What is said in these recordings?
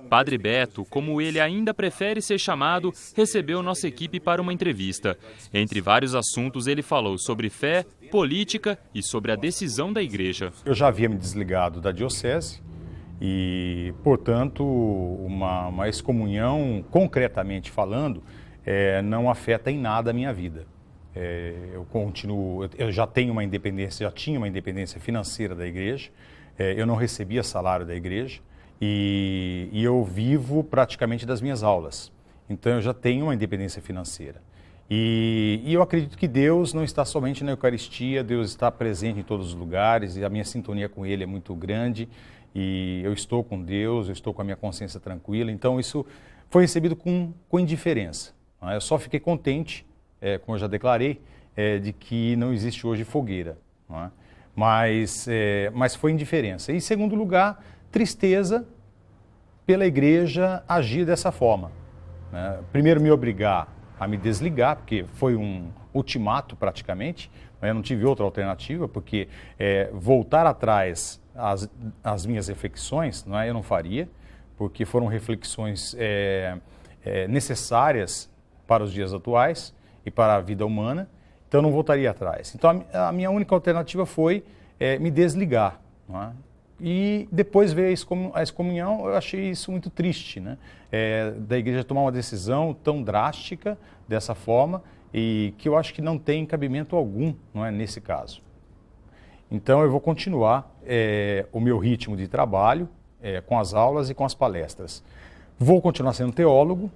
Padre Beto, como ele ainda prefere ser chamado, recebeu nossa equipe para uma entrevista. Entre vários assuntos, ele falou sobre fé, política e sobre a decisão da igreja. Eu já havia me desligado da diocese e, portanto, uma excomunhão, concretamente falando, não afeta em nada a minha vida. Eu já tenho uma independência, já tinha uma independência financeira da igreja, eu não recebia salário da igreja e eu vivo praticamente das minhas aulas. Então eu já tenho uma independência financeira. E eu acredito que Deus não está somente na Eucaristia, Deus está presente em todos os lugares e a minha sintonia com Ele é muito grande e eu estou com Deus, eu estou com a minha consciência tranquila, então isso foi recebido com indiferença. Eu só fiquei contente, como eu já declarei, de que não existe hoje fogueira, não é? Mas foi indiferença. E, em segundo lugar, tristeza pela igreja agir dessa forma, né? Primeiro, me obrigar a me desligar, porque foi um ultimato praticamente, né? Eu não tive outra alternativa, porque voltar atrás às minhas reflexões, não é? Eu não faria, porque foram reflexões necessárias para os dias atuais e para a vida humana, então eu não voltaria atrás. Então a minha única alternativa foi me desligar, não é? E depois veio a excomunhão, eu achei isso muito triste, né? Da igreja tomar uma decisão tão drástica dessa forma e que eu acho que não tem cabimento algum, não é, nesse caso. Então eu vou continuar o meu ritmo de trabalho com as aulas e com as palestras. Vou continuar sendo teólogo,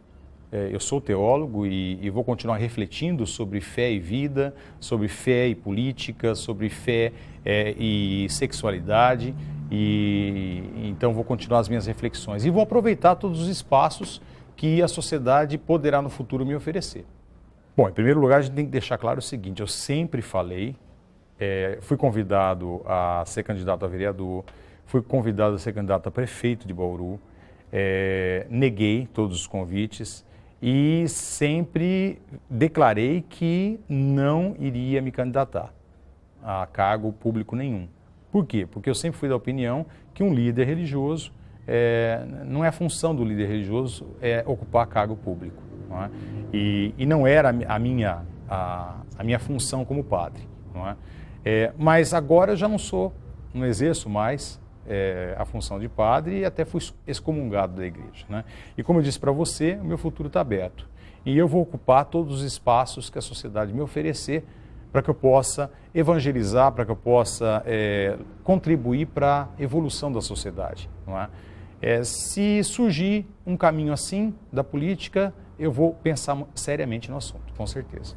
eu sou teólogo e vou continuar refletindo sobre fé e vida, sobre fé e política, sobre fé e sexualidade, e então vou continuar as minhas reflexões e vou aproveitar todos os espaços que a sociedade poderá no futuro me oferecer. Bom, em primeiro lugar a gente tem que deixar claro o seguinte, eu sempre falei, fui convidado a ser candidato a vereador, fui convidado a ser candidato a prefeito de Bauru, neguei todos os convites, e sempre declarei que não iria me candidatar a cargo público nenhum. Por quê? Porque eu sempre fui da opinião que um líder religioso, não é a função do líder religioso ocupar cargo público, não é? E não era a minha função como padre, não é? Mas agora eu já não exerço mais a função de padre e até fui excomungado da igreja, né? E como eu disse para você, o meu futuro está aberto. E eu vou ocupar todos os espaços que a sociedade me oferecer para que eu possa evangelizar, para que eu possa contribuir para a evolução da sociedade, não é? Se surgir um caminho assim da política, eu vou pensar seriamente no assunto, com certeza.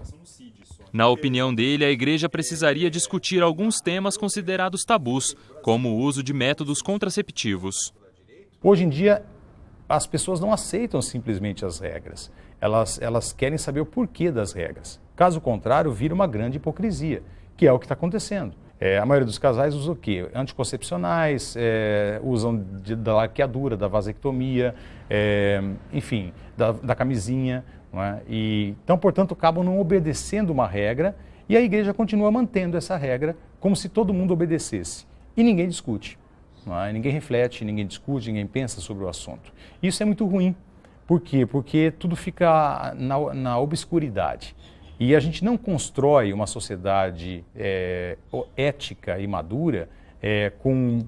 Na opinião dele, a igreja precisaria discutir alguns temas considerados tabus, como o uso de métodos contraceptivos. Hoje em dia, as pessoas não aceitam simplesmente as regras. Elas querem saber o porquê das regras. Caso contrário, vira uma grande hipocrisia, que é o que está acontecendo. A maioria dos casais usa o quê? Anticoncepcionais, usam da laqueadura, da vasectomia, enfim, da camisinha. Não é? Então, portanto, acabam não obedecendo uma regra e a igreja continua mantendo essa regra como se todo mundo obedecesse. E ninguém discute, não é? Ninguém reflete, ninguém discute, ninguém pensa sobre o assunto. Isso é muito ruim. Por quê? Porque tudo fica na obscuridade. E a gente não constrói uma sociedade ética e madura com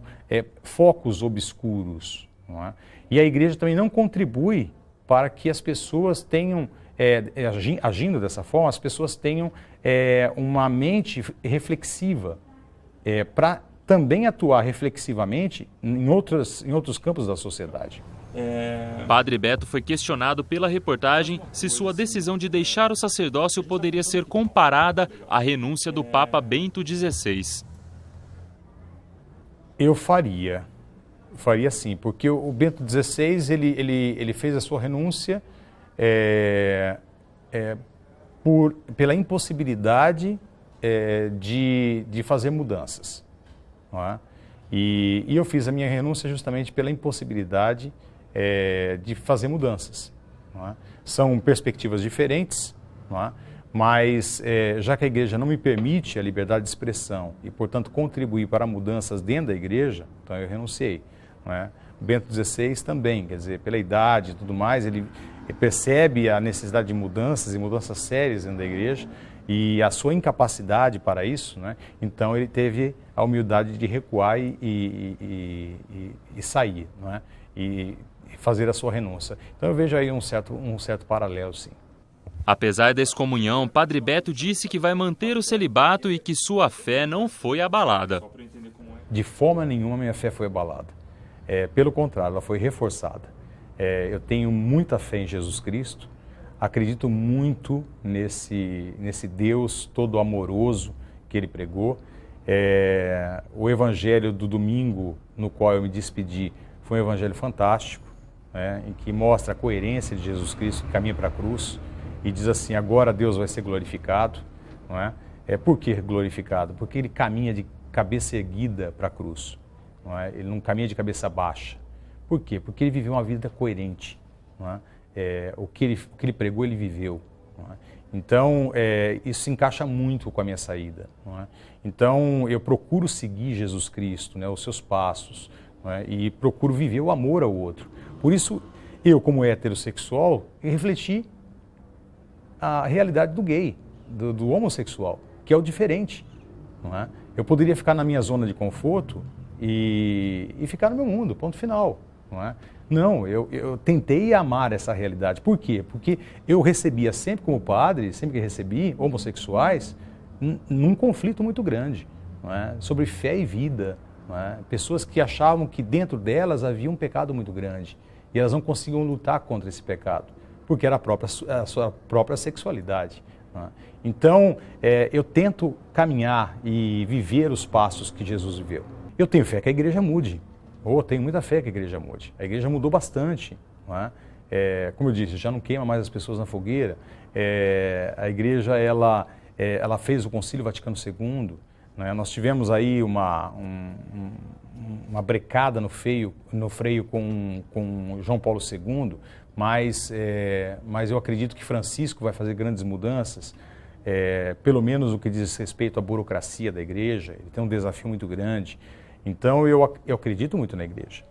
focos obscuros. Não é? E a igreja também não contribui para que as pessoas tenham, agindo dessa forma, as pessoas tenham uma mente reflexiva, para também atuar reflexivamente em outros campos da sociedade. Padre Beto foi questionado pela reportagem se sua decisão de deixar o sacerdócio poderia ser comparada à renúncia do Papa Bento XVI. Eu faria sim, porque o Bento XVI ele fez a sua renúncia pela impossibilidade de fazer mudanças, não é? E eu fiz a minha renúncia justamente pela impossibilidade de fazer mudanças, não é? São perspectivas diferentes, não é? Mas já que a igreja não me permite a liberdade de expressão e, portanto, contribuir para mudanças dentro da igreja, então eu renunciei. Não é? Bento XVI também, quer dizer, pela idade e tudo mais, ele percebe a necessidade de mudanças, e mudanças sérias dentro da igreja, e a sua incapacidade para isso, né? Então ele teve a humildade de recuar e sair, não é? E fazer a sua renúncia. Então eu vejo aí um certo paralelo, sim. Apesar da excomunhão, Padre Beto disse que vai manter o celibato e que sua fé não foi abalada. De forma nenhuma minha fé foi abalada. Pelo contrário, ela foi reforçada. Eu tenho muita fé em Jesus Cristo, acredito muito nesse Deus todo amoroso que ele pregou. O evangelho do domingo no qual eu me despedi foi um evangelho fantástico, em que mostra a coerência de Jesus Cristo que caminha para a cruz e diz assim, agora Deus vai ser glorificado. Não é? Por que glorificado? Porque ele caminha de cabeça erguida para a cruz, não é? Ele não caminha de cabeça baixa. Por quê? Porque ele viveu uma vida coerente. Não é? O que ele pregou, ele viveu. Não é? Então, isso se encaixa muito com a minha saída. Não é? Então, eu procuro seguir Jesus Cristo, né, os seus passos, não é? E procuro viver o amor ao outro. Por isso, eu, como heterossexual, refleti a realidade do gay, do homossexual, que é o diferente. Não é? Eu poderia ficar na minha zona de conforto e ficar no meu mundo, ponto final. Não é? Não, eu tentei amar essa realidade. Por quê? Porque eu recebia sempre como padre, sempre que recebi homossexuais, num conflito muito grande, não é? Sobre fé e vida. Não é? Pessoas que achavam que dentro delas havia um pecado muito grande e elas não conseguiam lutar contra esse pecado, porque era a sua própria sexualidade. Não é? Então, eu tento caminhar e viver os passos que Jesus viveu. Eu tenho fé que a igreja mude. Tenho muita fé que a igreja mude. A igreja mudou bastante. Não é? Como eu disse, já não queima mais as pessoas na fogueira. A igreja ela fez o Concílio Vaticano II. Não é? Nós tivemos aí uma brecada no freio com João Paulo II, mas eu acredito que Francisco vai fazer grandes mudanças, pelo menos no que diz respeito à burocracia da igreja. Ele tem um desafio muito grande. Então, eu acredito muito na igreja.